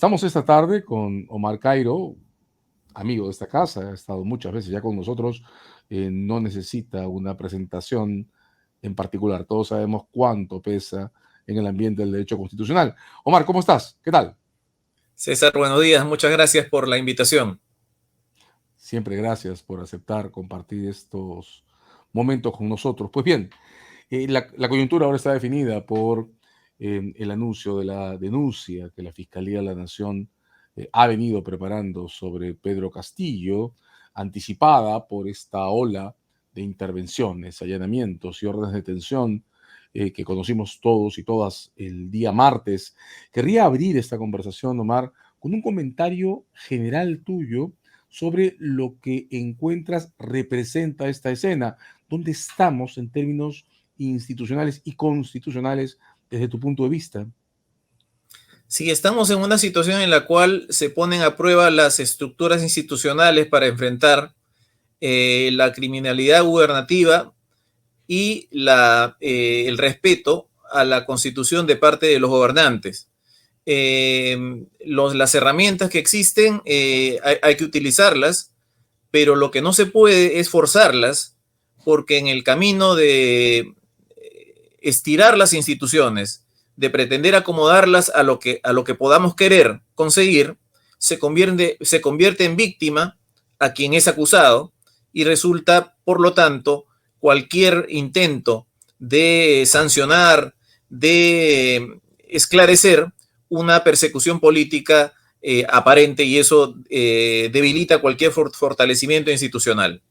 Estamos esta tarde con Omar Cairo, amigo de esta casa, ha estado muchas veces ya con nosotros, no necesita una presentación en particular, todos sabemos cuánto pesa en el ambiente del derecho constitucional. Omar, ¿cómo estás? ¿Qué tal? César, buenos días. Muchas gracias por la invitación. Siempre gracias por aceptar compartir estos momentos con nosotros. Pues bien, la coyuntura ahora está definida por el anuncio de la denuncia que la Fiscalía de la Nación ha venido preparando sobre Pedro Castillo, anticipada por esta ola de intervenciones, allanamientos y órdenes de detención que conocimos todos y todas el día martes. Querría abrir esta conversación, Omar, con un comentario general tuyo sobre lo que encuentras representa esta escena. ¿Dónde estamos en términos institucionales y constitucionales desde tu punto de vista? Sí, estamos en una situación en la cual se ponen a prueba las estructuras institucionales para enfrentar la criminalidad gubernativa y el respeto a la Constitución de parte de los gobernantes. Las herramientas que existen hay que utilizarlas, pero lo que no se puede es forzarlas, porque en el camino de estirar las instituciones, de pretender acomodarlas a lo que podamos querer conseguir, se convierte en víctima a quien es acusado y resulta, por lo tanto, cualquier intento de sancionar, de esclarecer una persecución política aparente, y eso debilita cualquier fortalecimiento institucional.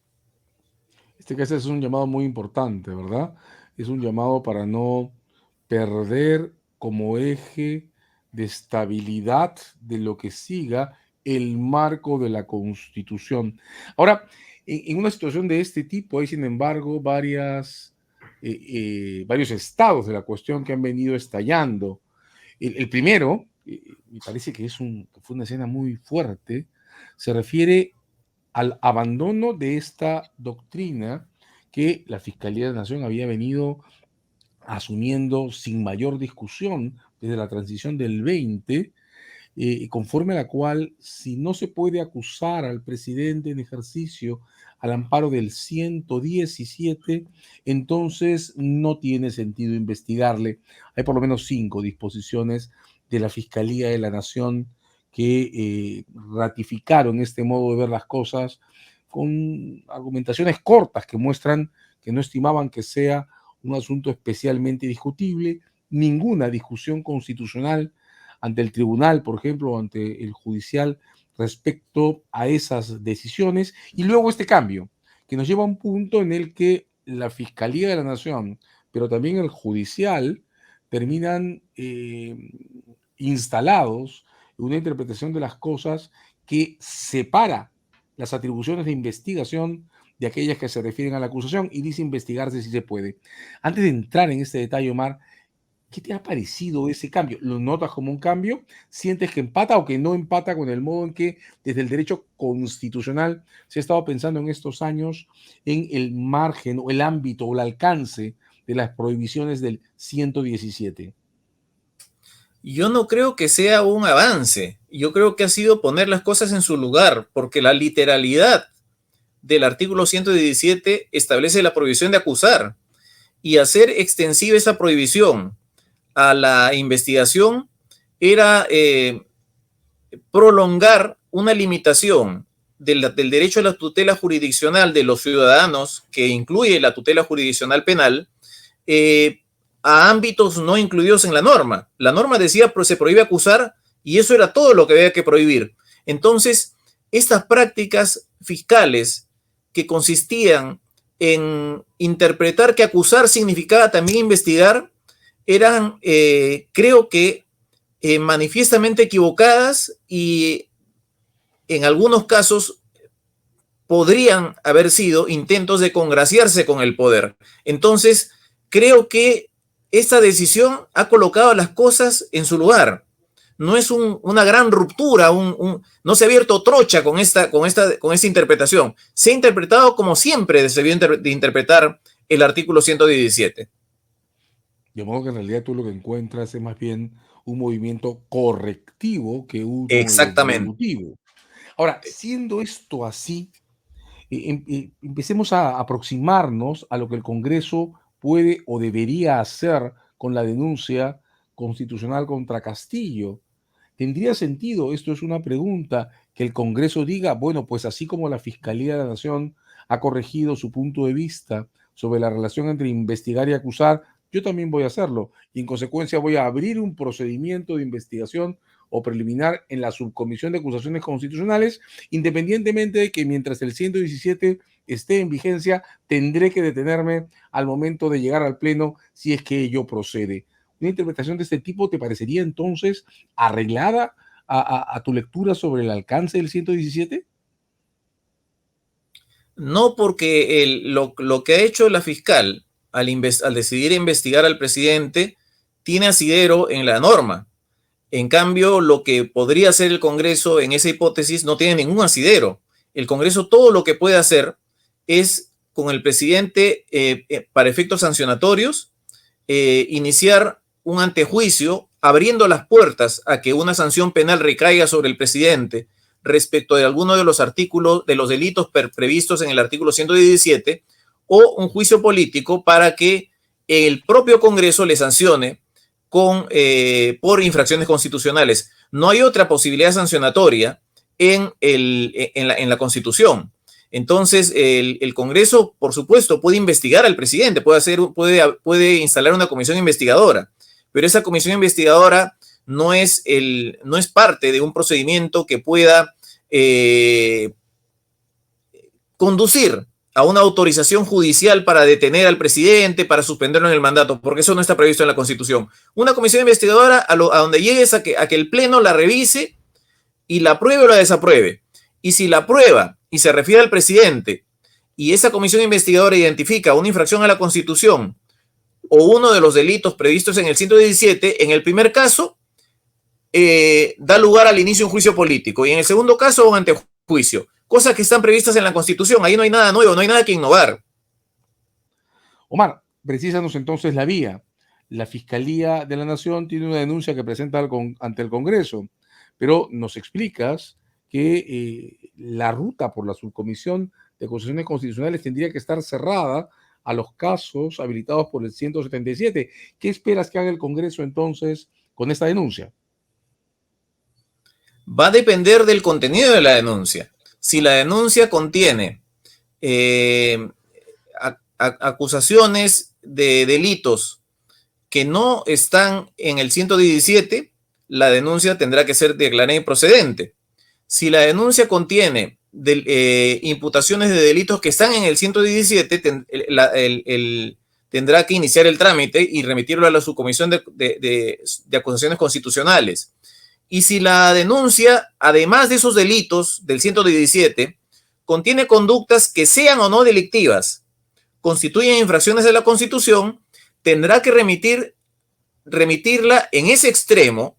Este caso es un llamado muy importante, ¿verdad? Es un llamado para no perder como eje de estabilidad de lo que siga el marco de la Constitución. Ahora, en una situación de este tipo hay, sin embargo, varios estados de la cuestión que han venido estallando. El primero, me parece que fue una escena muy fuerte, se refiere al abandono de esta doctrina que la Fiscalía de la Nación había venido asumiendo sin mayor discusión desde la transición del 20, conforme a la cual si no se puede acusar al presidente en ejercicio al amparo del 117, entonces no tiene sentido investigarle. Hay por lo menos 5 disposiciones de la Fiscalía de la Nación que ratificaron este modo de ver las cosas con argumentaciones cortas que muestran que no estimaban que sea un asunto especialmente discutible, ninguna discusión constitucional ante el tribunal, por ejemplo, o ante el judicial respecto a esas decisiones. Y luego este cambio, que nos lleva a un punto en el que la Fiscalía de la Nación, pero también el judicial, terminan instalados en una interpretación de las cosas que separa las atribuciones de investigación de aquellas que se refieren a la acusación y dice investigarse si se puede. Antes de entrar en este detalle, Omar, ¿qué te ha parecido ese cambio? ¿Lo notas como un cambio? ¿Sientes que empata o que no empata con el modo en que desde el derecho constitucional se ha estado pensando en estos años en el margen o el ámbito o el alcance de las prohibiciones del 117? Yo no creo que sea un avance. Yo creo que ha sido poner las cosas en su lugar, porque la literalidad del artículo 117 establece la prohibición de acusar, y hacer extensiva esa prohibición a la investigación era prolongar una limitación del derecho a la tutela jurisdiccional de los ciudadanos, que incluye la tutela jurisdiccional penal, eh, a ámbitos no incluidos en la norma. La norma decía se prohíbe acusar, y eso era todo lo que había que prohibir. Entonces, estas prácticas fiscales que consistían en interpretar que acusar significaba también investigar, eran, creo que, manifiestamente equivocadas, y en algunos casos podrían haber sido intentos de congraciarse con el poder. Entonces, creo que esta decisión ha colocado las cosas en su lugar. No es una gran ruptura, no se ha abierto trocha con esta interpretación. Se ha interpretado como siempre se debió de interpretar el artículo 117. De modo que en realidad tú lo que encuentras es más bien un movimiento correctivo que uno Exactamente. devolutivo. Ahora, siendo esto así, empecemos a aproximarnos a lo que el Congreso puede o debería hacer con la denuncia constitucional contra Castillo. ¿Tendría sentido, esto es una pregunta, que el Congreso diga, bueno, pues así como la Fiscalía de la Nación ha corregido su punto de vista sobre la relación entre investigar y acusar, yo también voy a hacerlo y en consecuencia voy a abrir un procedimiento de investigación o preliminar en la Subcomisión de Acusaciones Constitucionales, independientemente de que mientras el 117 esté en vigencia, tendré que detenerme al momento de llegar al Pleno si es que ello procede? ¿Una interpretación de este tipo te parecería entonces arreglada a tu lectura sobre el alcance del 117? No, porque lo que ha hecho la fiscal al decidir investigar al presidente tiene asidero en la norma. En cambio, lo que podría hacer el Congreso en esa hipótesis no tiene ningún asidero. El Congreso todo lo que puede hacer es con el presidente para efectos sancionatorios iniciar un antejuicio abriendo las puertas a que una sanción penal recaiga sobre el presidente respecto de alguno de los artículos de los delitos previstos en el artículo 117 o un juicio político para que el propio Congreso le sancione por infracciones constitucionales. No hay otra posibilidad sancionatoria en la Constitución. Entonces, el Congreso, por supuesto, puede investigar al presidente, puede instalar una comisión investigadora, pero esa comisión investigadora no es parte de un procedimiento que pueda conducir a una autorización judicial para detener al presidente, para suspenderlo en el mandato, porque eso no está previsto en la Constitución. Una comisión investigadora a donde llegues a que el Pleno la revise y la apruebe o la desapruebe. Y si la aprueba y se refiere al presidente y esa comisión investigadora identifica una infracción a la Constitución o uno de los delitos previstos en el 117, en el primer caso da lugar al inicio de un juicio político y en el segundo caso un antejuicio. Cosas que están previstas en la Constitución. Ahí no hay nada nuevo, no hay nada que innovar. Omar, precísanos entonces la vía. La Fiscalía de la Nación tiene una denuncia que presenta ante el Congreso, pero nos explicas que la ruta por la Subcomisión de Acusaciones Constitucionales tendría que estar cerrada a los casos habilitados por el 177. ¿Qué esperas que haga el Congreso entonces con esta denuncia? Va a depender del contenido de la denuncia. Si la denuncia contiene acusaciones de delitos que no están en el 117, la denuncia tendrá que ser declarada improcedente. Si la denuncia contiene imputaciones de delitos que están en el 117, tendrá que iniciar el trámite y remitirlo a la subcomisión de acusaciones constitucionales. Y si la denuncia, además de esos delitos del 117, contiene conductas que sean o no delictivas, constituyen infracciones de la Constitución, tendrá que remitirla en ese extremo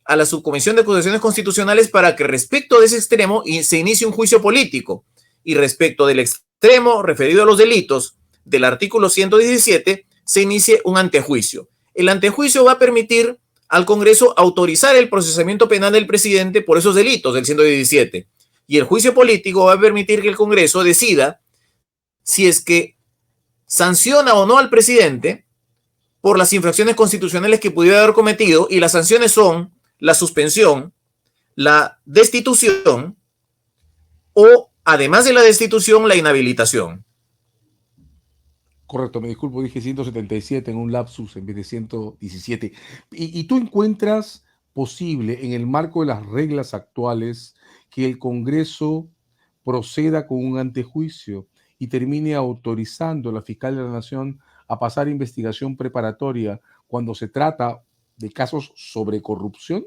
a la Subcomisión de Acusaciones Constitucionales para que respecto de ese extremo se inicie un juicio político y respecto del extremo referido a los delitos del artículo 117 se inicie un antejuicio. El antejuicio va a permitir al Congreso autorizar el procesamiento penal del presidente por esos delitos del 117. Y el juicio político va a permitir que el Congreso decida si es que sanciona o no al presidente por las infracciones constitucionales que pudiera haber cometido, y las sanciones son la suspensión, la destitución o, además de la destitución, la inhabilitación. Correcto, me disculpo, dije 177 en un lapsus en vez de 117. ¿Y tú encuentras posible, en el marco de las reglas actuales, que el Congreso proceda con un antejuicio y termine autorizando a la Fiscal de la Nación a pasar investigación preparatoria cuando se trata de casos sobre corrupción?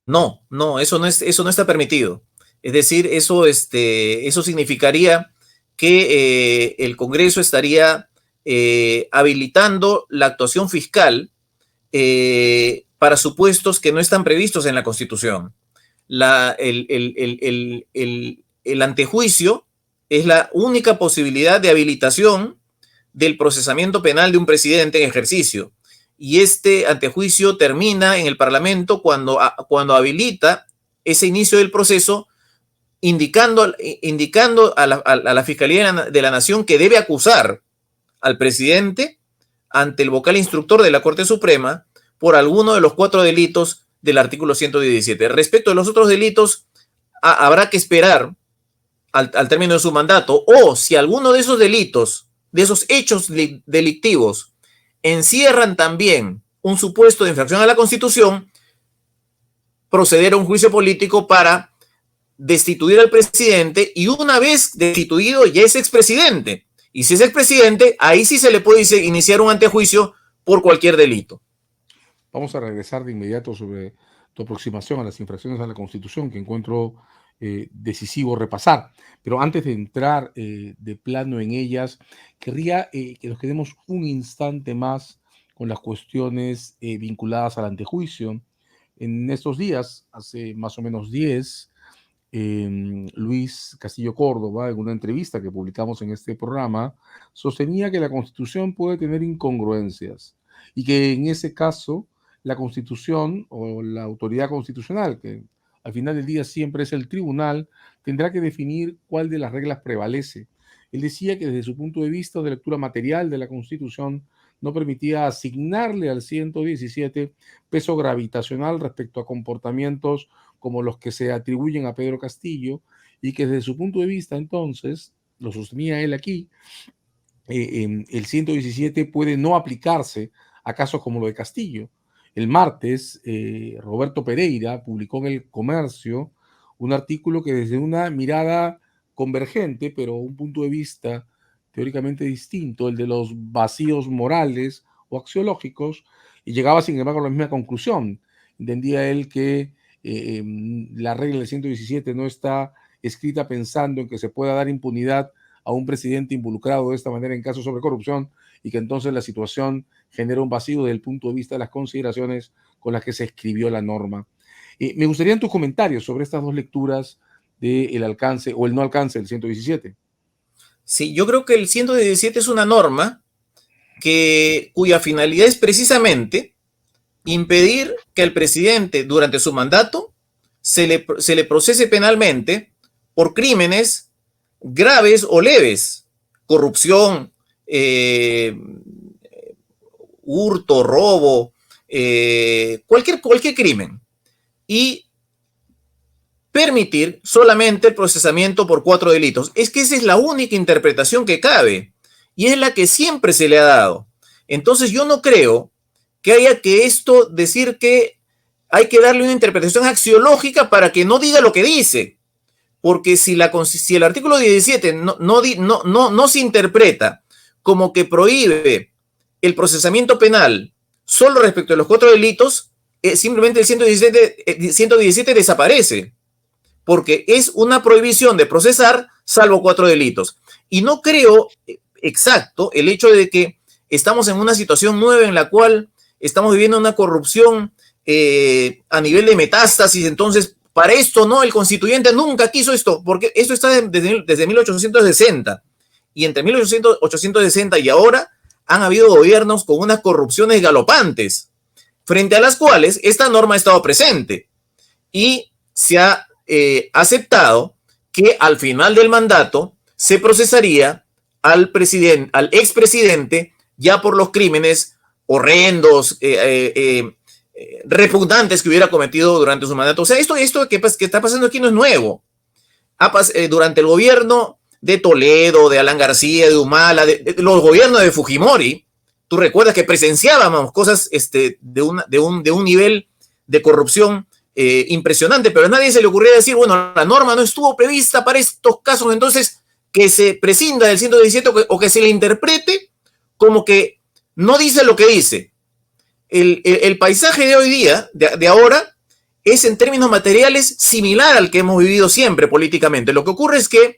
No, eso no está permitido. Es decir, eso significaría que el Congreso estaría habilitando la actuación fiscal para supuestos que no están previstos en la Constitución. El antejuicio es la única posibilidad de habilitación del procesamiento penal de un presidente en ejercicio. y este antejuicio termina en el Parlamento cuando habilita ese inicio del proceso, indicando a la Fiscalía de la Nación que debe acusar al presidente ante el vocal instructor de la Corte Suprema por alguno de los 4 delitos del artículo 117. Respecto a los otros delitos, habrá que esperar al término de su mandato, o si alguno de esos delitos, de esos hechos delictivos, encierran también un supuesto de infracción a la Constitución, proceder a un juicio político para destituir al presidente, y una vez destituido ya es expresidente. Y si es expresidente, ahí sí se le puede iniciar un antejuicio por cualquier delito. Vamos a regresar de inmediato sobre tu aproximación a las infracciones a la Constitución, que encuentro decisivo repasar. Pero antes de entrar de plano en ellas, querría que nos quedemos un instante más con las cuestiones vinculadas al antejuicio. En estos días, hace más o menos 10, Luis Castillo Córdoba, en una entrevista que publicamos en este programa, sostenía que la Constitución puede tener incongruencias y que en ese caso la Constitución o la autoridad constitucional, que al final del día siempre es el tribunal, tendrá que definir cuál de las reglas prevalece. Él decía que desde su punto de vista de lectura material de la Constitución no permitía asignarle al 117 peso gravitacional respecto a comportamientos como los que se atribuyen a Pedro Castillo, y que desde su punto de vista entonces, lo sostenía él aquí, el 117 puede no aplicarse a casos como lo de Castillo. El martes, Roberto Pereira publicó en El Comercio un artículo que desde una mirada convergente, pero un punto de vista teóricamente distinto, el de los vacíos morales o axiológicos, y llegaba sin embargo a la misma conclusión. Entendía él que la regla del 117 no está escrita pensando en que se pueda dar impunidad a un presidente involucrado de esta manera en casos sobre corrupción, y que entonces la situación genera un vacío desde el punto de vista de las consideraciones con las que se escribió la norma. Me gustarían tus comentarios sobre estas dos lecturas del alcance o el no alcance del 117. Sí, yo creo que el 117 es una norma cuya finalidad es precisamente impedir que al presidente durante su mandato se le procese penalmente por crímenes graves o leves, corrupción, hurto, robo, cualquier crimen, y permitir solamente el procesamiento por 4 delitos. Es que esa es la única interpretación que cabe y es la que siempre se le ha dado. Entonces yo no creo que haya que decir que hay que darle una interpretación axiológica para que no diga lo que dice, porque si el artículo 17 no se interpreta como que prohíbe el procesamiento penal solo respecto a los 4 delitos, simplemente el 117 desaparece, porque es una prohibición de procesar salvo 4 delitos. Y no creo exacto el hecho de que estamos en una situación nueva en la cual estamos viviendo una corrupción a nivel de metástasis. Entonces, para esto no, el constituyente nunca quiso esto, porque esto está desde 1860. Y entre 1860 y ahora han habido gobiernos con unas corrupciones galopantes, frente a las cuales esta norma ha estado presente. Y se ha aceptado que al final del mandato se procesaría al expresidente ya por los crímenes horrendos, repugnantes que hubiera cometido durante su mandato. O sea, esto que está pasando aquí no es nuevo. Durante el gobierno de Toledo, de Alan García, de Humala, de los gobiernos de Fujimori, tú recuerdas que presenciábamos cosas de un nivel de corrupción impresionante, pero a nadie se le ocurría decir, bueno, la norma no estuvo prevista para estos casos, entonces que se prescinda del 117 o que se le interprete como que no dice lo que dice. El paisaje de hoy día, de ahora, es en términos materiales similar al que hemos vivido siempre políticamente. Lo que ocurre es que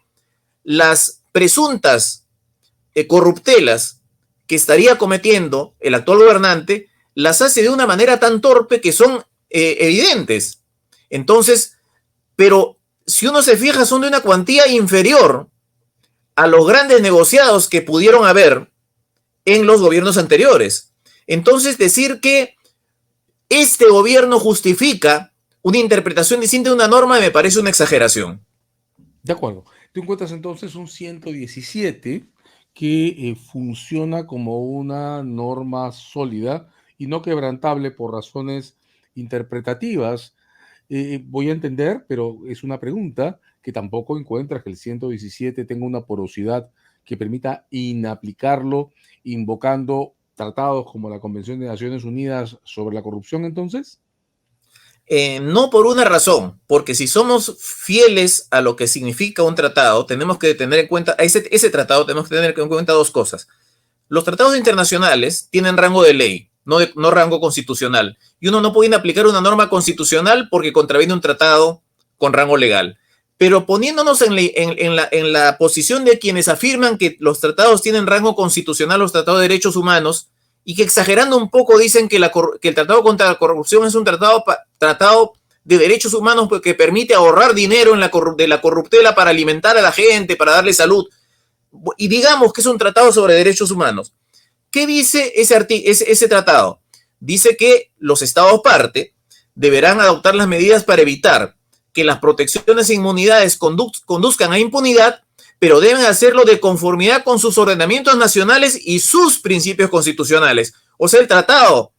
las presuntas corruptelas que estaría cometiendo el actual gobernante las hace de una manera tan torpe que son evidentes. Entonces, pero si uno se fija, son de una cuantía inferior a los grandes negociados que pudieron haber en los gobiernos anteriores. Entonces, decir que este gobierno justifica una interpretación distinta de una norma me parece una exageración. De acuerdo. Tú encuentras entonces un 117 que funciona como una norma sólida y no quebrantable por razones interpretativas. Voy a entender, pero es una pregunta que tampoco encuentras que el 117 tenga una porosidad que permita inaplicarlo invocando tratados como la Convención de Naciones Unidas sobre la corrupción, entonces. No por una razón, porque si somos fieles a lo que significa un tratado, tenemos que tener en cuenta, ese tratado tenemos que tener en cuenta dos cosas. Los tratados internacionales tienen rango de ley, no rango constitucional, y uno no puede aplicar una norma constitucional porque contraviene un tratado con rango legal. Pero poniéndonos en la posición de quienes afirman que los tratados tienen rango constitucional, los tratados de derechos humanos, y que exagerando un poco dicen que el Tratado contra la Corrupción es un tratado de derechos humanos que permite ahorrar dinero de la corruptela para alimentar a la gente, para darle salud. Y digamos que es un tratado sobre derechos humanos. ¿Qué dice ese tratado? Dice que los estados parte deberán adoptar las medidas para evitar que las protecciones e inmunidades conduzcan a impunidad, pero deben hacerlo de conformidad con sus ordenamientos nacionales y sus principios constitucionales. O sea, el Tratado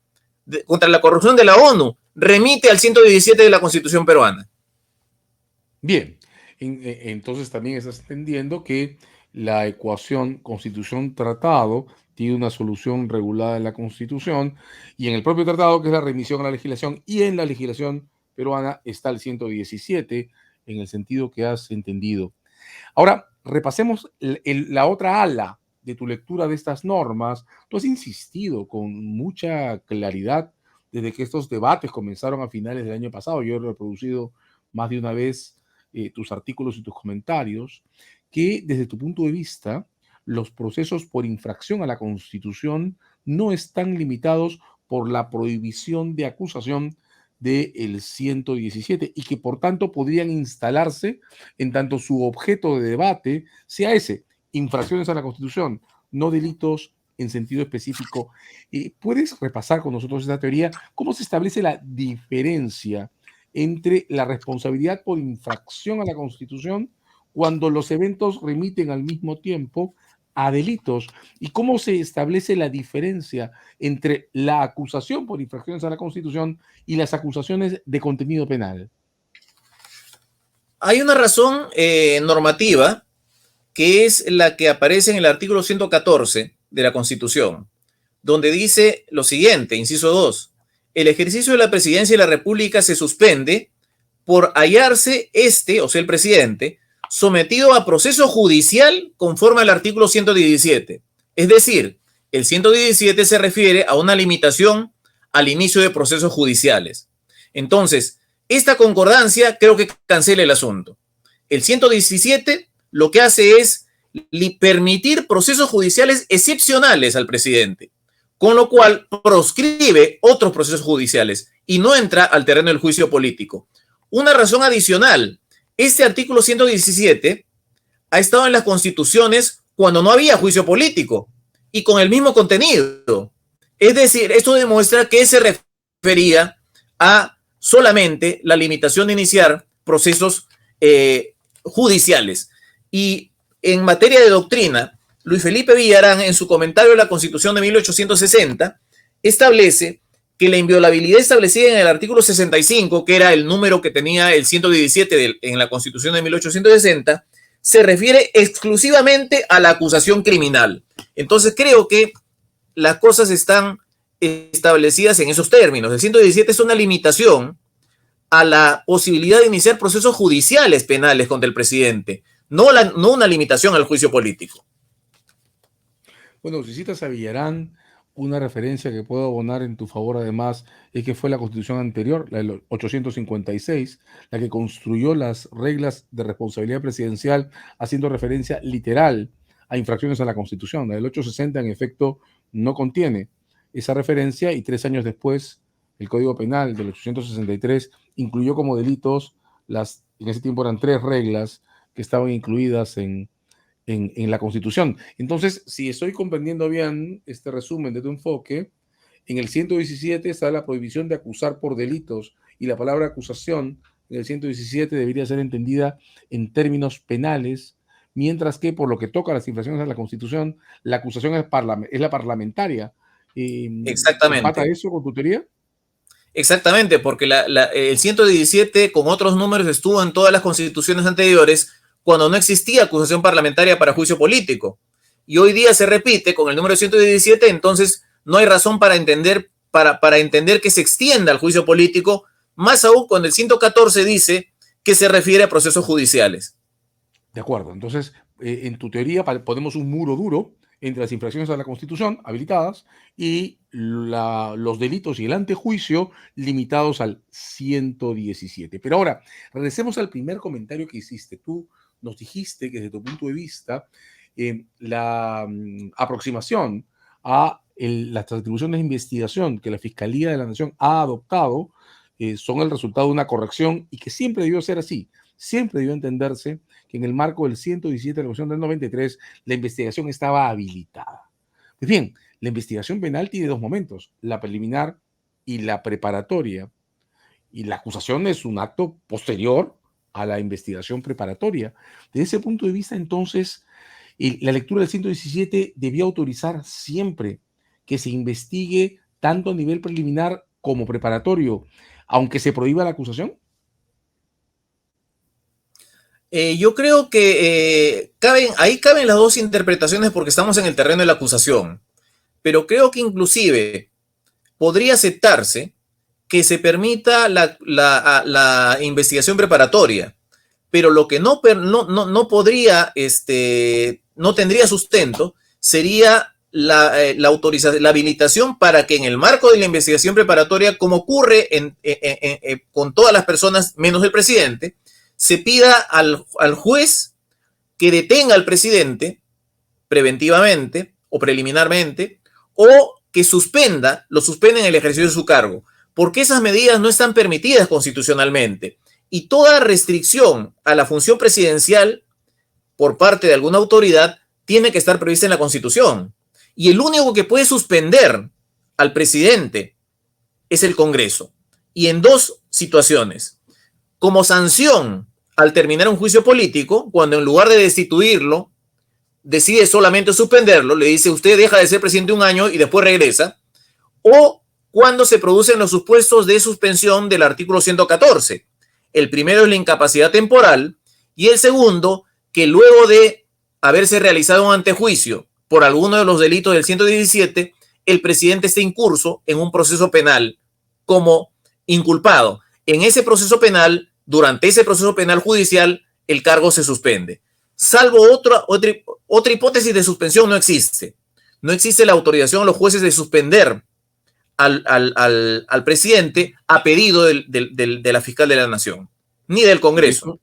contra la Corrupción de la ONU remite al 117 de la Constitución peruana. Bien, entonces también estás entendiendo que la ecuación constitución-tratado tiene una solución regulada en la Constitución y en el propio tratado, que es la remisión a la legislación, y en la legislación peruana está el 117 en el sentido que has entendido. Ahora, repasemos la otra ala de tu lectura de estas normas. Tú has insistido con mucha claridad desde que estos debates comenzaron a finales del año pasado. Yo he reproducido más de una vez tus artículos y tus comentarios, que desde tu punto de vista, los procesos por infracción a la Constitución no están limitados por la prohibición de acusación del 117 y que por tanto podrían instalarse en tanto su objeto de debate sea ese, infracciones a la Constitución, no delitos en sentido específico. ¿Puedes repasar con nosotros esta teoría? ¿Cómo se establece la diferencia entre la responsabilidad por infracción a la Constitución cuando los eventos remiten al mismo tiempo a delitos? ¿Y cómo se establece la diferencia entre la acusación por infracciones a la Constitución y las acusaciones de contenido penal? Hay una razón normativa que es la que aparece en el artículo 114 de la Constitución, donde dice lo siguiente, inciso 2, el ejercicio de la presidencia de la República se suspende por hallarse o sea, el presidente, sometido a proceso judicial conforme al artículo 117. Es decir, el 117 se refiere a una limitación al inicio de procesos judiciales. Entonces, esta concordancia creo que cancela el asunto. El 117 lo que hace es permitir procesos judiciales excepcionales al presidente, con lo cual proscribe otros procesos judiciales y no entra al terreno del juicio político. Una razón adicional, este artículo 117 ha estado en las constituciones cuando no había juicio político y con el mismo contenido. Es decir, esto demuestra que se refería a solamente la limitación de iniciar procesos judiciales. Y en materia de doctrina, Luis Felipe Villarán, en su comentario de la Constitución de 1860, establece que la inviolabilidad establecida en el artículo 65, que era el número que tenía el 117 en la Constitución de 1860, se refiere exclusivamente a la acusación criminal. Entonces creo que las cosas están establecidas en esos términos. El 117 es una limitación a la posibilidad de iniciar procesos judiciales penales contra el presidente, no una limitación al juicio político. Bueno, si citas a Villarán, una referencia que puedo abonar en tu favor además es que fue la constitución anterior, la del 856, la que construyó las reglas de responsabilidad presidencial haciendo referencia literal a infracciones a la constitución. La del 860 en efecto no contiene esa referencia y 3 años después el Código Penal del 863 incluyó como delitos en ese tiempo eran 3 reglas que estaban incluidas en la Constitución. Entonces, si estoy comprendiendo bien este resumen de tu enfoque, En el 117 está la prohibición de acusar por delitos y la palabra acusación en el 117 debería ser entendida en términos penales, mientras que por lo que toca a las infracciones a la Constitución, la acusación es la parlamentaria. ¿Empata Exactamente. eso con tu teoría? Exactamente, porque el 117 con otros números estuvo en todas las constituciones anteriores cuando no existía acusación parlamentaria para juicio político. Y hoy día se repite con el número 117, entonces no hay razón para entender que se extienda al juicio político, más aún cuando el 114 dice que se refiere a procesos judiciales. De acuerdo. Entonces, en tu teoría ponemos un muro duro entre las infracciones a la Constitución habilitadas y los delitos y el antejuicio limitados al 117. Pero ahora, regresemos al primer comentario que hiciste. Tú nos dijiste que desde tu punto de vista, la aproximación a las atribuciones de investigación que la Fiscalía de la Nación ha adoptado son el resultado de una corrección y que siempre debió ser así. Siempre debió entenderse que en el marco del 117 de la Constitución del 93 la investigación estaba habilitada. Pues bien, la investigación penal tiene dos momentos, la preliminar y la preparatoria. Y la acusación es un acto posterior a la investigación preparatoria. Desde ese punto de vista, entonces, la lectura del 117 debía autorizar siempre que se investigue tanto a nivel preliminar como preparatorio, aunque se prohíba la acusación. Yo creo que ahí caben las dos interpretaciones porque estamos en el terreno de la acusación, pero creo que inclusive podría aceptarse que se permita la investigación preparatoria, pero lo que no podría, no tendría sustento, sería autorización, la habilitación para que en el marco de la investigación preparatoria, como ocurre con todas las personas menos el presidente, se pida al juez que detenga al presidente preventivamente o preliminarmente o que lo suspenda en el ejercicio de su cargo, porque esas medidas no están permitidas constitucionalmente. Y toda restricción a la función presidencial por parte de alguna autoridad tiene que estar prevista en la Constitución. Y el único que puede suspender al presidente es el Congreso. Y en dos situaciones. Como sanción al terminar un juicio político, cuando en lugar de destituirlo, decide solamente suspenderlo, le dice usted deja de ser presidente un año y después regresa, o cuando se producen los supuestos de suspensión del artículo 114. El primero es la incapacidad temporal y el segundo, que luego de haberse realizado un antejuicio por alguno de los delitos del 117, el presidente esté incurso en un proceso penal como inculpado. En ese proceso penal, durante ese proceso penal judicial, el cargo se suspende. Salvo otra hipótesis de suspensión, no existe. No existe la autorización de los jueces de suspender al presidente a pedido de la fiscal de la Nación, ni del Congreso.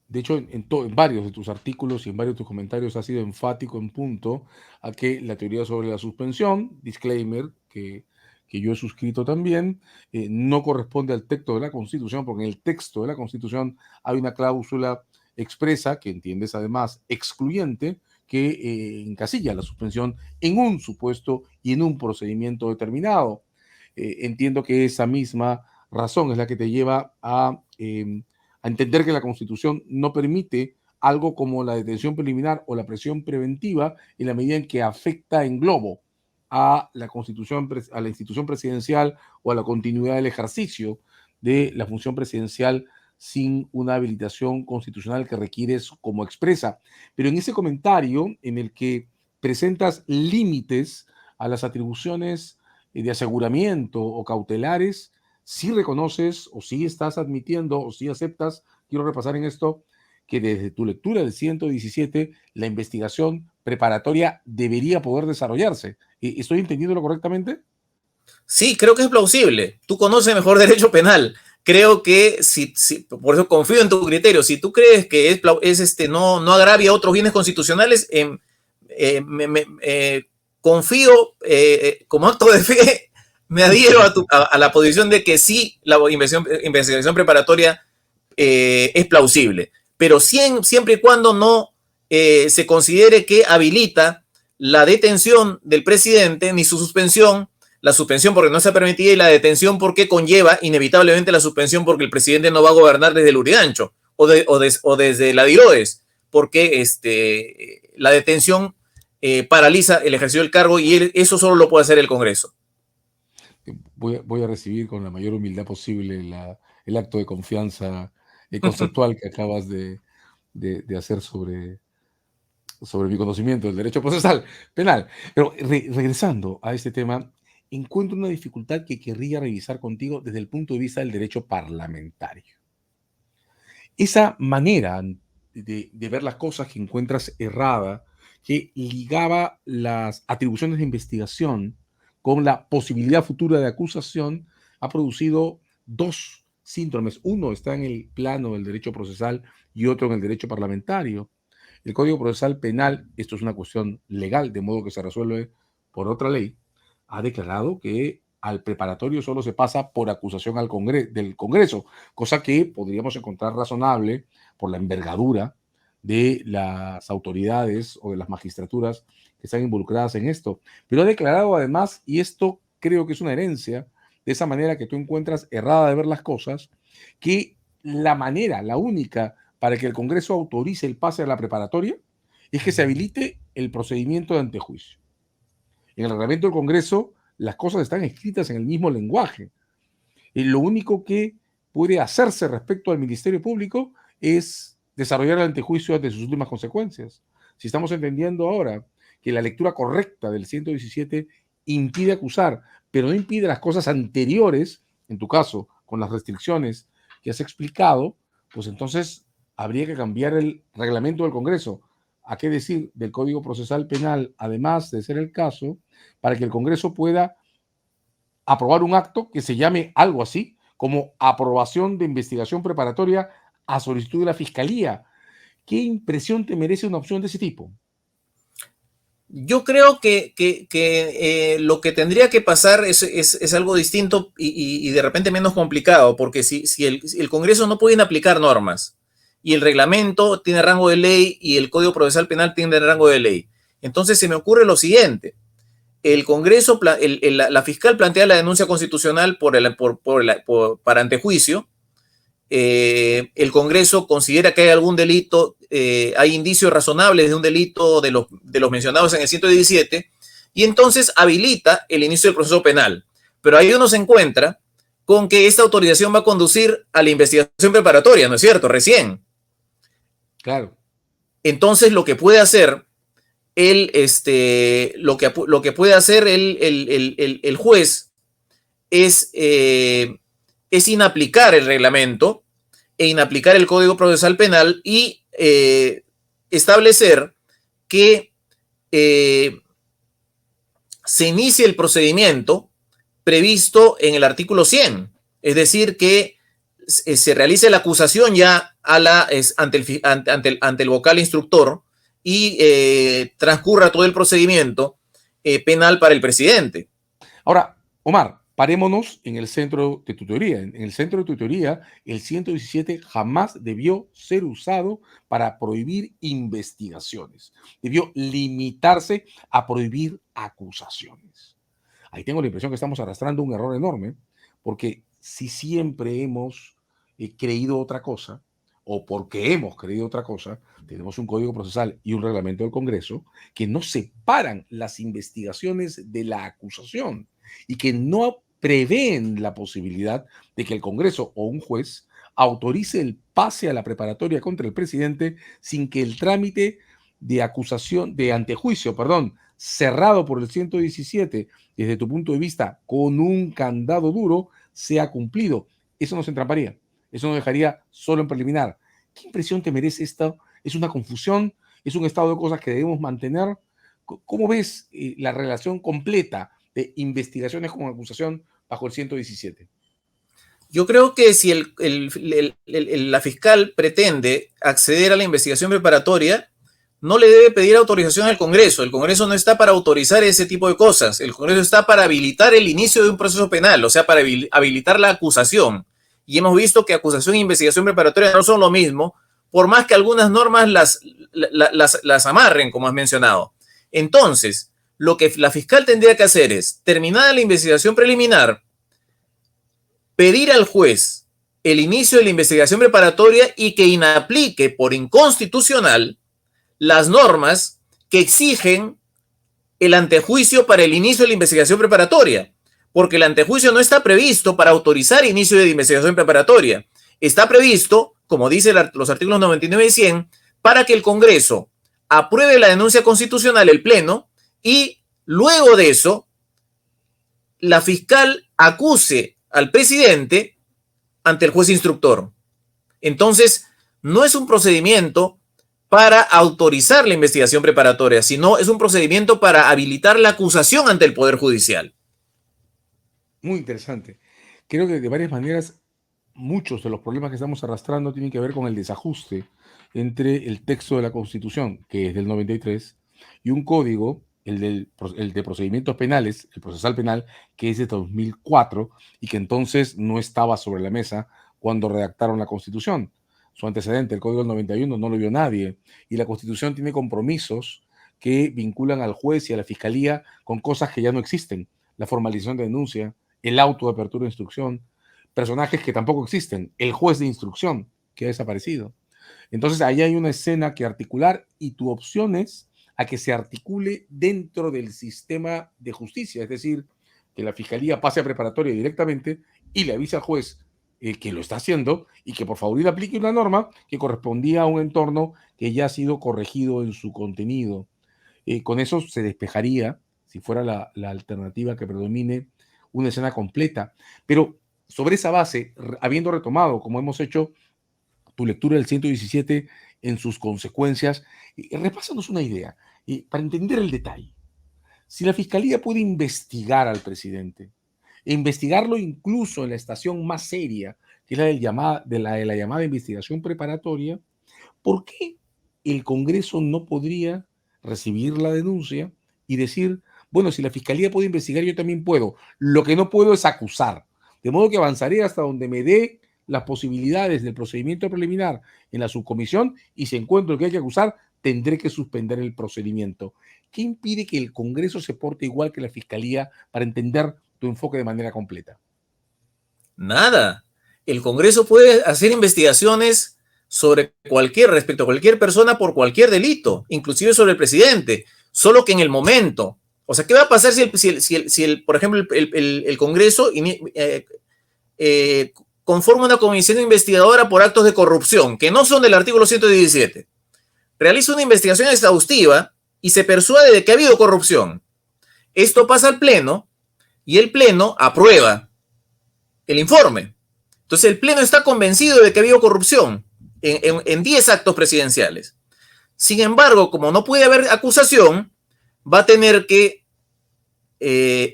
De hecho, en varios de tus artículos y en varios de tus comentarios has sido enfático en punto a que la teoría sobre la suspensión, disclaimer, que yo he suscrito también, no corresponde al texto de la Constitución, porque en el texto de la Constitución hay una cláusula expresa, que entiendes además excluyente, que encasilla la suspensión en un supuesto y en un procedimiento determinado. Entiendo que esa misma razón es la que te lleva a entender que la Constitución no permite algo como la detención preliminar o la presión preventiva en la medida en que afecta en globo a la Constitución, a la institución presidencial o a la continuidad del ejercicio de la función presidencial sin una habilitación constitucional que requieres como expresa. Pero en ese comentario en el que presentas límites a las atribuciones de aseguramiento o cautelares, si reconoces o si estás admitiendo o si aceptas, quiero repasar en esto, que desde tu lectura del 117, la investigación preparatoria debería poder desarrollarse. ¿Estoy entendiéndolo correctamente? Sí, creo que es plausible. Tú conoces mejor derecho penal. Creo que por eso confío en tu criterio. Si tú crees que no agravia otros bienes constitucionales, confío como acto de fe, me adhiero a la posición de que sí, la investigación preparatoria es plausible, pero siempre y cuando no se considere que habilita la detención del presidente ni su suspensión la suspensión porque no está permitida y la detención porque conlleva inevitablemente la suspensión porque el presidente no va a gobernar desde el Urigancho o desde la Dirodes, porque la detención paraliza el ejercicio del cargo y eso solo lo puede hacer el Congreso. Voy a recibir con la mayor humildad posible el acto de confianza conceptual que acabas de hacer sobre mi conocimiento del derecho procesal penal. Pero regresando a este tema, encuentro una dificultad que querría revisar contigo desde el punto de vista del derecho parlamentario. Esa manera de ver las cosas que encuentras errada, que ligaba las atribuciones de investigación con la posibilidad futura de acusación, ha producido dos síndromes. Uno está en el plano del derecho procesal y otro en el derecho parlamentario. El Código Procesal Penal, esto es una cuestión legal, de modo que se resuelve por otra ley, ha declarado que al preparatorio solo se pasa por acusación del Congreso, cosa que podríamos encontrar razonable por la envergadura de las autoridades o de las magistraturas que están involucradas en esto. Pero ha declarado además, y esto creo que es una herencia, de esa manera que tú encuentras errada de ver las cosas, que la única para que el Congreso autorice el pase a la preparatoria es que se habilite el procedimiento de antejuicio. En el reglamento del Congreso las cosas están escritas en el mismo lenguaje. Y lo único que puede hacerse respecto al Ministerio Público es desarrollar el antejuicio ante sus últimas consecuencias. Si estamos entendiendo ahora que la lectura correcta del 117 impide acusar, pero no impide las cosas anteriores, en tu caso, con las restricciones que has explicado, pues entonces habría que cambiar el reglamento del Congreso. ¿A qué decir del Código Procesal Penal, además de ser el caso, para que el Congreso pueda aprobar un acto que se llame algo así como aprobación de investigación preparatoria a solicitud de la Fiscalía? ¿Qué impresión te merece una opción de ese tipo? Yo creo que lo que tendría que pasar es algo distinto y de repente menos complicado, porque si el Congreso no puede aplicar normas y el reglamento tiene rango de ley y el Código Procesal Penal tiene rango de ley, entonces se me ocurre lo siguiente. El Congreso, la fiscal plantea la denuncia constitucional para antejuicio. El Congreso considera que hay algún delito, hay indicios razonables de un delito de los mencionados en el 117, y entonces habilita el inicio del proceso penal. Pero ahí uno se encuentra con que esta autorización va a conducir a la investigación preparatoria, ¿no es cierto? Recién. Claro. Entonces, lo que puede hacer lo que puede hacer el juez es inaplicar el reglamento e inaplicar el Código Procesal Penal y establecer que se inicie el procedimiento previsto en el artículo 100, es decir, que se realice la acusación ya ante el vocal instructor y transcurra todo el procedimiento penal para el presidente. Ahora, Omar, parémonos en el centro de tu teoría. En el centro de tu teoría, el 117 jamás debió ser usado para prohibir investigaciones. Debió limitarse a prohibir acusaciones. Ahí tengo la impresión que estamos arrastrando un error enorme, porque si siempre hemos creído otra cosa, o porque hemos creído otra cosa, tenemos un Código Procesal y un reglamento del Congreso que no separan las investigaciones de la acusación y que no prevén la posibilidad de que el Congreso o un juez autorice el pase a la preparatoria contra el presidente sin que el trámite de acusación, de antejuicio, cerrado por el 117, desde tu punto de vista, con un candado duro, sea cumplido. Eso nos entramparía. Eso nos dejaría solo en preliminar. ¿Qué impresión te merece esto? ¿Es una confusión? ¿Es un estado de cosas que debemos mantener? ¿Cómo ves la relación completa de investigaciones con acusación bajo el 117? Yo creo que si la fiscal pretende acceder a la investigación preparatoria, no le debe pedir autorización al Congreso. El Congreso no está para autorizar ese tipo de cosas. El Congreso está para habilitar el inicio de un proceso penal, o sea, para habilitar la acusación. Y hemos visto que acusación e investigación preparatoria no son lo mismo, por más que algunas normas las amarren, como has mencionado. Entonces, lo que la fiscal tendría que hacer es, terminada la investigación preliminar, pedir al juez el inicio de la investigación preparatoria y que inaplique por inconstitucional las normas que exigen el antejuicio para el inicio de la investigación preparatoria, porque el antejuicio no está previsto para autorizar inicio de investigación preparatoria, está previsto, como dicen los artículos 99 y 100, para que el Congreso apruebe la denuncia constitucional, el Pleno, y luego de eso, la fiscal acuse al presidente ante el juez instructor. Entonces, no es un procedimiento para autorizar la investigación preparatoria, sino es un procedimiento para habilitar la acusación ante el Poder Judicial. Muy interesante. Creo que de varias maneras muchos de los problemas que estamos arrastrando tienen que ver con el desajuste entre el texto de la Constitución, que es del 93, y un código, el de procedimientos penales, el procesal penal, que es de 2004 y que entonces no estaba sobre la mesa cuando redactaron la Constitución. Su antecedente, el Código del 91, no lo vio nadie, y la Constitución tiene compromisos que vinculan al juez y a la fiscalía con cosas que ya no existen: la formalización de denuncia, el auto de apertura de instrucción, personajes que tampoco existen, el juez de instrucción, que ha desaparecido. Entonces ahí hay una escena que articular, y tu opción es a que se articule dentro del sistema de justicia, es decir, que la fiscalía pase a preparatoria directamente y le avise al juez que lo está haciendo y que por favor le aplique una norma que correspondía a un entorno que ya ha sido corregido en su contenido. Con eso se despejaría, si fuera la alternativa que predomine, una escena completa. Pero sobre esa base, habiendo retomado, como hemos hecho, tu lectura del 117 en sus consecuencias, repásanos una idea para entender el detalle. Si la Fiscalía puede investigar al presidente, e investigarlo incluso en la estación más seria, que es la llamada investigación preparatoria, ¿por qué el Congreso no podría recibir la denuncia y decir, bueno, si la Fiscalía puede investigar, yo también puedo? Lo que no puedo es acusar. De modo que avanzaré hasta donde me dé las posibilidades del procedimiento preliminar en la subcomisión, y si encuentro que hay que acusar, tendré que suspender el procedimiento. ¿Qué impide que el Congreso se porte igual que la Fiscalía para entender tu enfoque de manera completa? Nada. El Congreso puede hacer investigaciones respecto a cualquier persona por cualquier delito, inclusive sobre el presidente, solo que en el momento. O sea, ¿qué va a pasar por ejemplo, el Congreso conforma una comisión investigadora por actos de corrupción, que no son del artículo 117? Realiza una investigación exhaustiva y se persuade de que ha habido corrupción. Esto pasa al Pleno y el Pleno aprueba el informe. Entonces el Pleno está convencido de que ha habido corrupción en 10 actos presidenciales. Sin embargo, como no puede haber acusación, va a tener que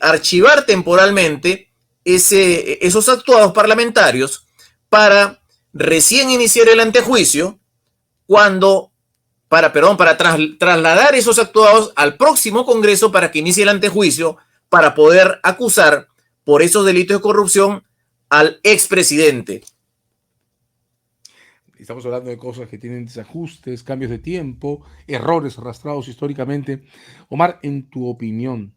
archivar temporalmente esos actuados parlamentarios para recién iniciar el antejuicio, para trasladar esos actuados al próximo Congreso para que inicie el antejuicio, para poder acusar por esos delitos de corrupción al expresidente. Estamos hablando de cosas que tienen desajustes, cambios de tiempo, errores arrastrados históricamente. Omar, en tu opinión,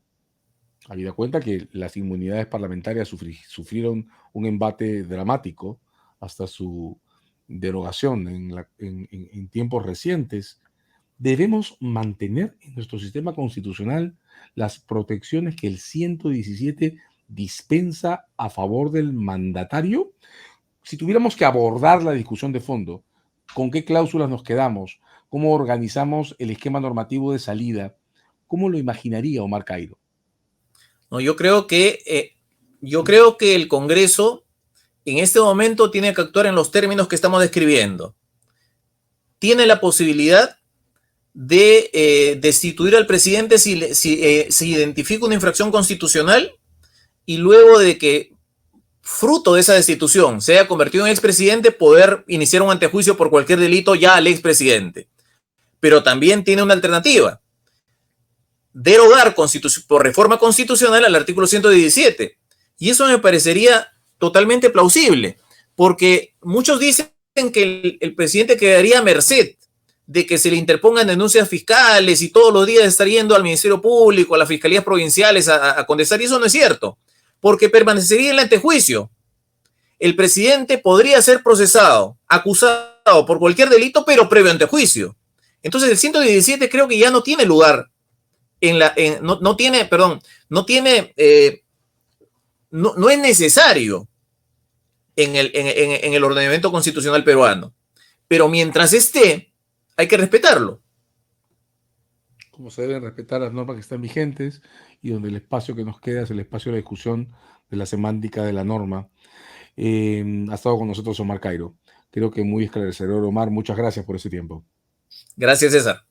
habida cuenta que las inmunidades parlamentarias sufrieron un embate dramático hasta su derogación en tiempos recientes, ¿debemos mantener en nuestro sistema constitucional las protecciones que el 117 dispensa a favor del mandatario? Si tuviéramos que abordar la discusión de fondo, ¿con qué cláusulas nos quedamos? ¿Cómo organizamos el esquema normativo de salida? ¿Cómo lo imaginaría Omar Cairo? No, yo creo que el Congreso en este momento tiene que actuar en los términos que estamos describiendo. Tiene la posibilidad de destituir al presidente si se identifica una infracción constitucional, y luego de que, fruto de esa destitución, se haya convertido en expresidente, poder iniciar un antejuicio por cualquier delito ya al expresidente. Pero también tiene una alternativa: derogar por reforma constitucional al artículo 117. Y eso me parecería totalmente plausible, porque muchos dicen que el presidente quedaría a merced de que se le interpongan denuncias fiscales y todos los días estar yendo al Ministerio Público, a las fiscalías provinciales a contestar, y eso no es cierto, porque permanecería en el antejuicio. El presidente podría ser procesado, acusado por cualquier delito, pero previo antejuicio. Entonces el 117 creo que ya no tiene lugar no es necesario en el ordenamiento constitucional peruano. Pero mientras esté, hay que respetarlo. Como se deben respetar las normas que están vigentes y donde el espacio que nos queda es el espacio de la discusión de la semántica de la norma. Ha estado con nosotros Omar Cairo. Creo que muy esclarecedor, Omar. Muchas gracias por ese tiempo. Gracias, César.